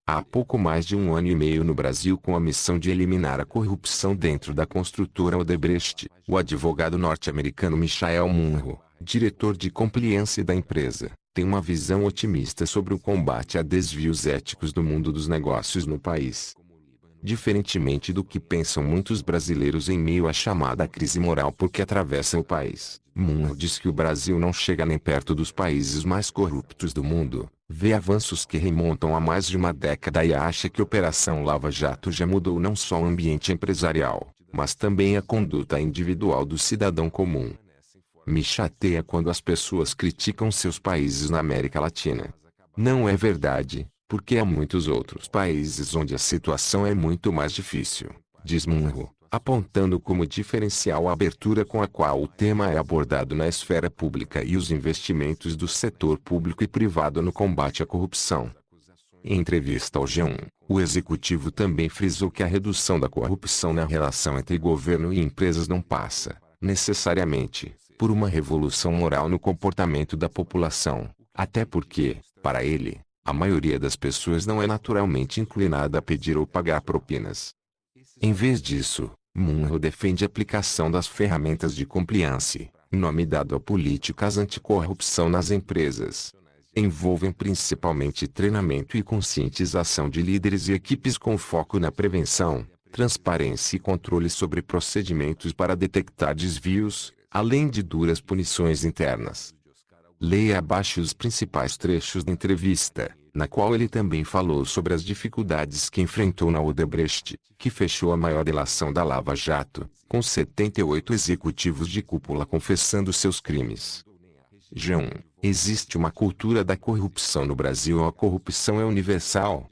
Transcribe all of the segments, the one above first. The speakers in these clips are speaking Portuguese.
Há pouco mais de um ano e meio no Brasil com a missão de eliminar a corrupção dentro da construtora Odebrecht, o advogado norte-americano Michael Munro, diretor de compliance da empresa, tem uma visão otimista sobre o combate a desvios éticos do mundo dos negócios no país. Diferentemente do que pensam muitos brasileiros em meio à chamada crise moral porque atravessa o país, Munro diz que o Brasil não chega nem perto dos países mais corruptos do mundo, vê avanços que remontam a mais de uma década e acha que a Operação Lava Jato já mudou não só o ambiente empresarial, mas também a conduta individual do cidadão comum. Me chateia quando as pessoas criticam seus países na América Latina. Não é verdade, porque há muitos outros países onde a situação é muito mais difícil, diz Munro, apontando como diferencial a abertura com a qual o tema é abordado na esfera pública e os investimentos do setor público e privado no combate à corrupção. Em entrevista ao G1, o executivo também frisou que a redução da corrupção na relação entre governo e empresas não passa, necessariamente, por uma revolução moral no comportamento da população, até porque, para ele, a maioria das pessoas não é naturalmente inclinada a pedir ou pagar propinas. Em vez disso, Munro defende a aplicação das ferramentas de compliance, nome dado a políticas anticorrupção nas empresas. Envolvem principalmente treinamento e conscientização de líderes e equipes com foco na prevenção, transparência e controle sobre procedimentos para detectar desvios, além de duras punições internas. Leia abaixo os principais trechos da entrevista, na qual ele também falou sobre as dificuldades que enfrentou na Odebrecht, que fechou a maior delação da Lava Jato, com 78 executivos de cúpula confessando seus crimes. G1. Existe uma cultura da corrupção no Brasil ou a corrupção é universal?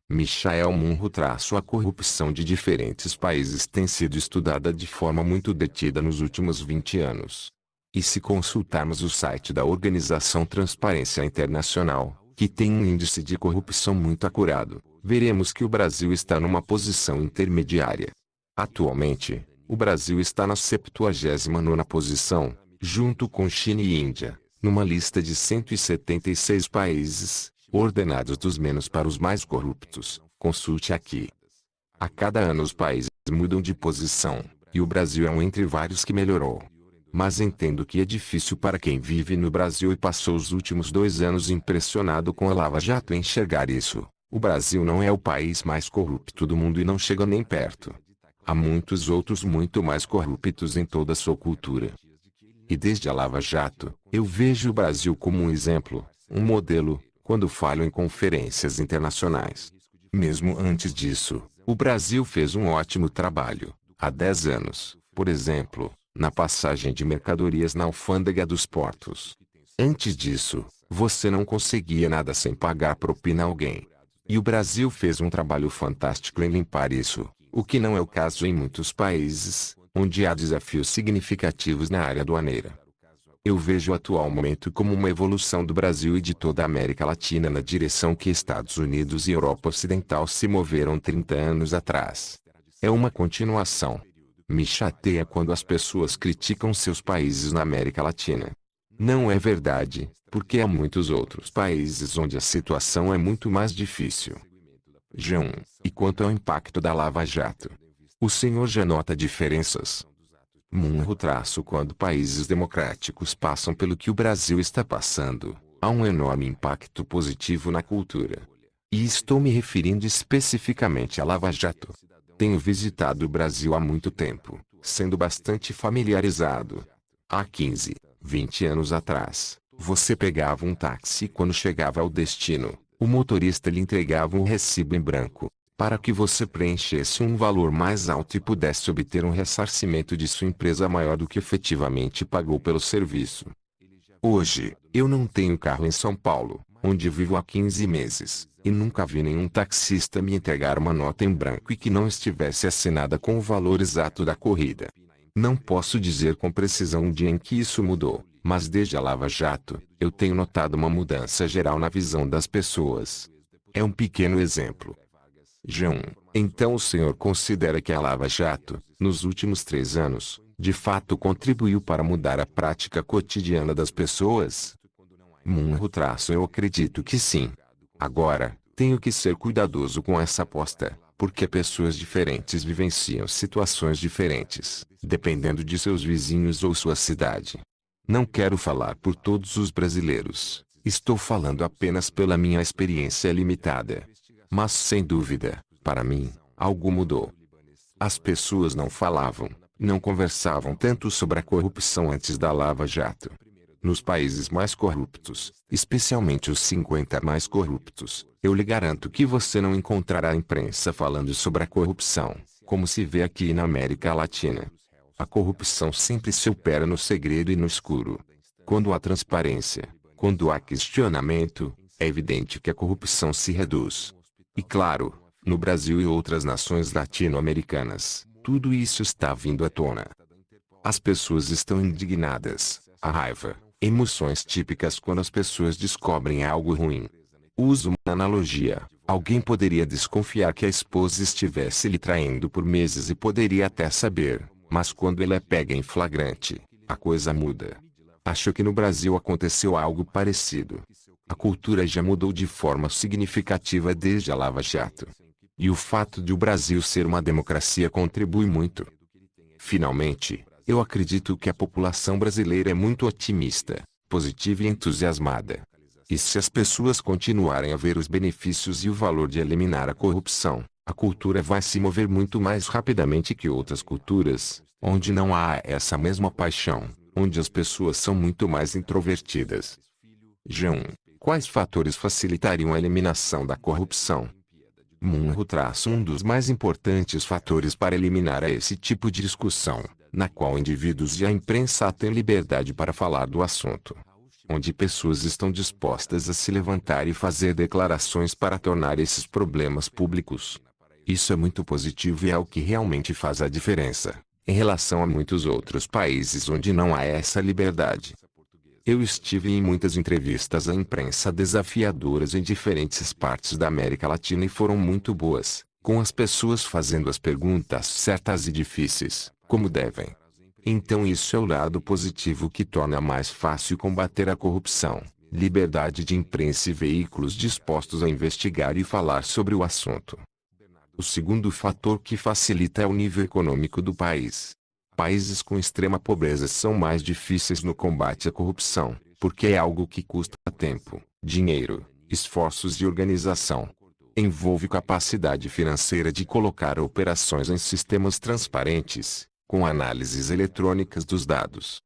Michael Munro a corrupção de diferentes países tem sido estudada de forma muito detida nos últimos 20 anos. E se consultarmos o site da organização Transparência Internacional, que tem um índice de corrupção muito acurado, veremos que o Brasil está numa posição intermediária. Atualmente, o Brasil está na 79ª posição, junto com China e Índia, numa lista de 176 países, ordenados dos menos para os mais corruptos. Consulte aqui. A cada ano os países mudam de posição, e o Brasil é um entre vários que melhorou. Mas entendo que é difícil para quem vive no Brasil e passou os últimos 2 anos impressionado com a Lava Jato enxergar isso. O Brasil não é o país mais corrupto do mundo e não chega nem perto. Há muitos outros muito mais corruptos em toda a sua cultura. E desde a Lava Jato, eu vejo o Brasil como um exemplo, um modelo, quando falo em conferências internacionais. Mesmo antes disso, o Brasil fez um ótimo trabalho, há 10 anos, por exemplo, na passagem de mercadorias na alfândega dos portos. Antes disso, você não conseguia nada sem pagar propina a alguém. E o Brasil fez um trabalho fantástico em limpar isso, o que não é o caso em muitos países, onde há desafios significativos na área aduaneira. Eu vejo o atual momento como uma evolução do Brasil e de toda a América Latina na direção que Estados Unidos e Europa Ocidental se moveram 30 anos atrás. É uma continuação. Me chateia quando as pessoas criticam seus países na América Latina. Não é verdade, porque há muitos outros países onde a situação é muito mais difícil. G1. E quanto ao impacto da Lava Jato? O senhor já nota diferenças? Munro quando países democráticos passam pelo que o Brasil está passando, há um enorme impacto positivo na cultura. E estou me referindo especificamente à Lava Jato. Tenho visitado o Brasil há muito tempo, sendo bastante familiarizado. Há 15, 20 anos atrás, você pegava um táxi e quando chegava ao destino, o motorista lhe entregava um recibo em branco, para que você preenchesse um valor mais alto e pudesse obter um ressarcimento de sua empresa maior do que efetivamente pagou pelo serviço. Hoje, eu não tenho carro em São Paulo, onde vivo há 15 meses, e nunca vi nenhum taxista me entregar uma nota em branco e que não estivesse assinada com o valor exato da corrida. Não posso dizer com precisão o dia em que isso mudou, mas desde a Lava Jato, eu tenho notado uma mudança geral na visão das pessoas. É um pequeno exemplo. G1. Então o senhor considera que a Lava Jato, nos últimos 3 anos, de fato contribuiu para mudar a prática cotidiana das pessoas? Munro eu acredito que sim. Agora, Tenho que ser cuidadoso com essa aposta, porque pessoas diferentes vivenciam situações diferentes, dependendo de seus vizinhos ou sua cidade. Não quero falar por todos os brasileiros, estou falando apenas pela minha experiência limitada. Mas sem dúvida, para mim, algo mudou. As pessoas não falavam, não conversavam tanto sobre a corrupção antes da Lava Jato. Nos países mais corruptos, especialmente os 50 mais corruptos, eu lhe garanto que você não encontrará a imprensa falando sobre a corrupção, como se vê aqui na América Latina. A corrupção sempre se opera no segredo e no escuro. Quando há transparência, quando há questionamento, é evidente que a corrupção se reduz. E claro, no Brasil e outras nações latino-americanas, tudo isso está vindo à tona. As pessoas estão indignadas, a raiva, emoções típicas quando as pessoas descobrem algo ruim. Uso uma analogia. Alguém poderia desconfiar que a esposa estivesse lhe traindo por meses e poderia até saber, mas quando ela é pega em flagrante, a coisa muda. Acho que no Brasil aconteceu algo parecido. A cultura já mudou de forma significativa desde a Lava Jato. E o fato de o Brasil ser uma democracia contribui muito. Finalmente, eu acredito que a população brasileira é muito otimista, positiva e entusiasmada. E se as pessoas continuarem a ver os benefícios e o valor de eliminar a corrupção, a cultura vai se mover muito mais rapidamente que outras culturas, onde não há essa mesma paixão, onde as pessoas são muito mais introvertidas. João, quais fatores facilitariam a eliminação da corrupção? Munro traça um dos mais importantes fatores para eliminar esse tipo de discussão, na qual indivíduos e a imprensa têm liberdade para falar do assunto. Onde pessoas estão dispostas a se levantar e fazer declarações para tornar esses problemas públicos. Isso é muito positivo e é o que realmente faz a diferença, em relação a muitos outros países onde não há essa liberdade. Eu estive em muitas entrevistas à imprensa desafiadoras em diferentes partes da América Latina e foram muito boas, com as pessoas fazendo as perguntas certas e difíceis, como devem. Então isso é o lado positivo que torna mais fácil combater a corrupção, liberdade de imprensa e veículos dispostos a investigar e falar sobre o assunto. O segundo fator que facilita é o nível econômico do país. Países com extrema pobreza são mais difíceis no combate à corrupção, porque é algo que custa tempo, dinheiro, esforços e organização. Envolve capacidade financeira de colocar operações em sistemas transparentes, com análises eletrônicas dos dados.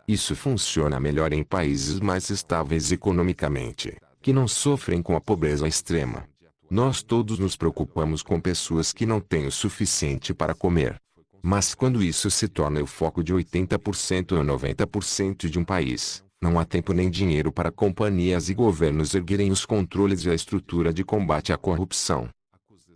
Isso funciona melhor em países mais estáveis economicamente, que não sofrem com a pobreza extrema. Nós todos nos preocupamos com pessoas que não têm o suficiente para comer. Mas quando isso se torna o foco de 80% ou 90% de um país, não há tempo nem dinheiro para companhias e governos erguerem os controles e a estrutura de combate à corrupção.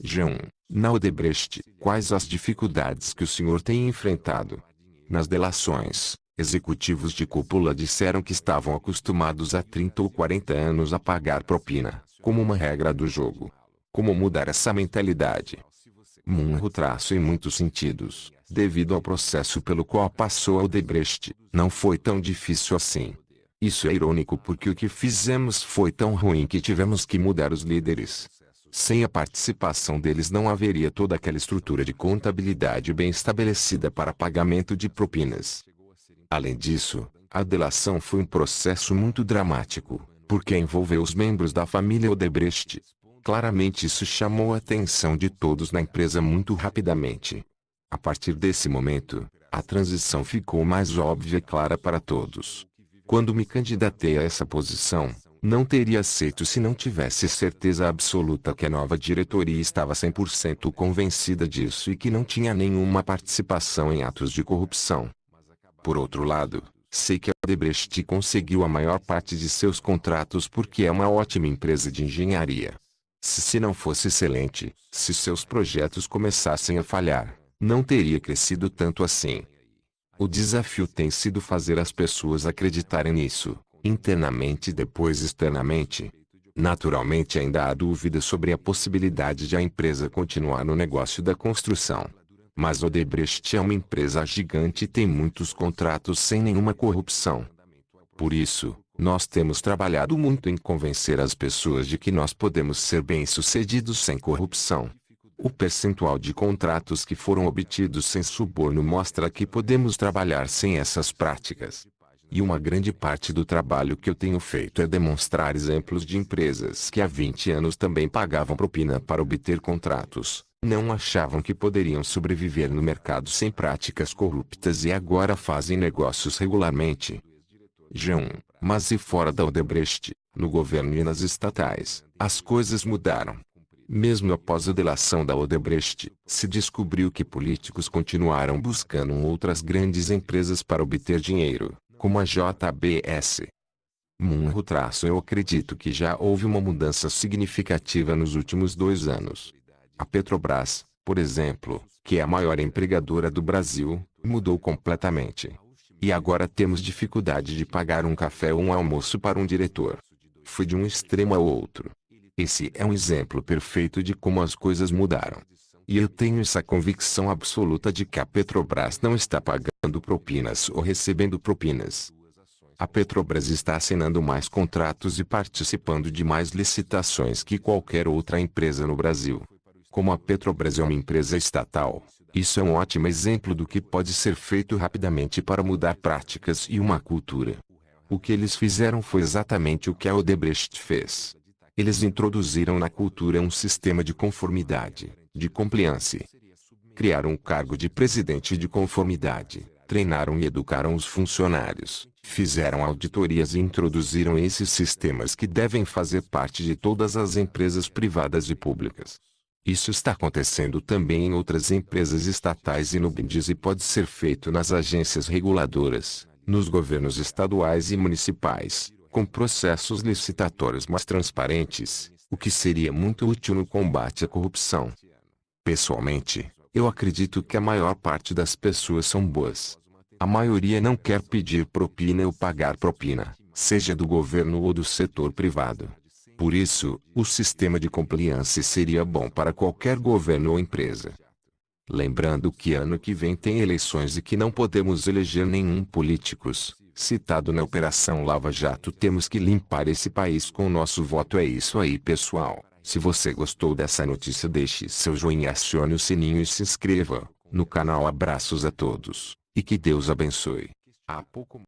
João, na Odebrecht, quais as dificuldades que o senhor tem enfrentado? Nas delações, executivos de cúpula disseram que estavam acostumados há 30 ou 40 anos a pagar propina, como uma regra do jogo. Como mudar essa mentalidade? Munro traço em muitos sentidos, devido ao processo pelo qual passou a Odebrecht, não foi tão difícil assim. Isso é irônico porque o que fizemos foi tão ruim que tivemos que mudar os líderes. Sem a participação deles não haveria toda aquela estrutura de contabilidade bem estabelecida para pagamento de propinas. Além disso, a delação foi um processo muito dramático, porque envolveu os membros da família Odebrecht. Claramente isso chamou a atenção de todos na empresa muito rapidamente. A partir desse momento, a transição ficou mais óbvia e clara para todos. Quando me candidatei a essa posição, não teria aceito se não tivesse certeza absoluta que a nova diretoria estava 100% convencida disso e que não tinha nenhuma participação em atos de corrupção. Por outro lado, sei que a Odebrecht conseguiu a maior parte de seus contratos porque é uma ótima empresa de engenharia. Se não fosse excelente, se seus projetos começassem a falhar, não teria crescido tanto assim. O desafio tem sido fazer as pessoas acreditarem nisso, internamente e depois externamente. Naturalmente ainda há dúvidas sobre a possibilidade de a empresa continuar no negócio da construção. Mas Odebrecht é uma empresa gigante e tem muitos contratos sem nenhuma corrupção. Por isso, Nós temos trabalhado muito em convencer as pessoas de que nós podemos ser bem-sucedidos sem corrupção. O percentual de contratos que foram obtidos sem suborno mostra que podemos trabalhar sem essas práticas. E uma grande parte do trabalho que eu tenho feito é demonstrar exemplos de empresas que há 20 anos também pagavam propina para obter contratos, não achavam que poderiam sobreviver no mercado sem práticas corruptas e agora fazem negócios regularmente. G1. Mas e fora da Odebrecht, no governo e nas estatais, as coisas mudaram. Mesmo após a delação da Odebrecht, se descobriu que políticos continuaram buscando outras grandes empresas para obter dinheiro, como a JBS. Eu acredito que já houve uma mudança significativa nos últimos 2 anos. A Petrobras, por exemplo, que é a maior empregadora do Brasil, mudou completamente. E agora temos dificuldade de pagar um café ou um almoço para um diretor. Foi de um extremo ao outro. Esse é um exemplo perfeito de como as coisas mudaram. E eu tenho essa convicção absoluta de que a Petrobras não está pagando propinas ou recebendo propinas. A Petrobras está assinando mais contratos e participando de mais licitações que qualquer outra empresa no Brasil. Como a Petrobras é uma empresa estatal, isso é um ótimo exemplo do que pode ser feito rapidamente para mudar práticas e uma cultura. O que eles fizeram foi exatamente o que a Odebrecht fez. Eles introduziram na cultura um sistema de conformidade, de compliance. Criaram um cargo de presidente de conformidade, treinaram e educaram os funcionários, fizeram auditorias e introduziram esses sistemas que devem fazer parte de todas as empresas privadas e públicas. Isso está acontecendo também em outras empresas estatais e no BNDES e pode ser feito nas agências reguladoras, nos governos estaduais e municipais, com processos licitatórios mais transparentes, o que seria muito útil no combate à corrupção. Pessoalmente, eu acredito que a maior parte das pessoas são boas. A maioria não quer pedir propina ou pagar propina, seja do governo ou do setor privado. Por isso, o sistema de compliance seria bom para qualquer governo ou empresa. Lembrando que ano que vem tem eleições e que não podemos eleger nenhum políticos. Citado na Operação Lava Jato, temos que limpar esse país com o nosso voto. É isso aí, pessoal. Se você gostou dessa notícia, deixe seu joinha, acione o sininho e se inscreva no canal. Abraços a todos, e que Deus abençoe. Há pouco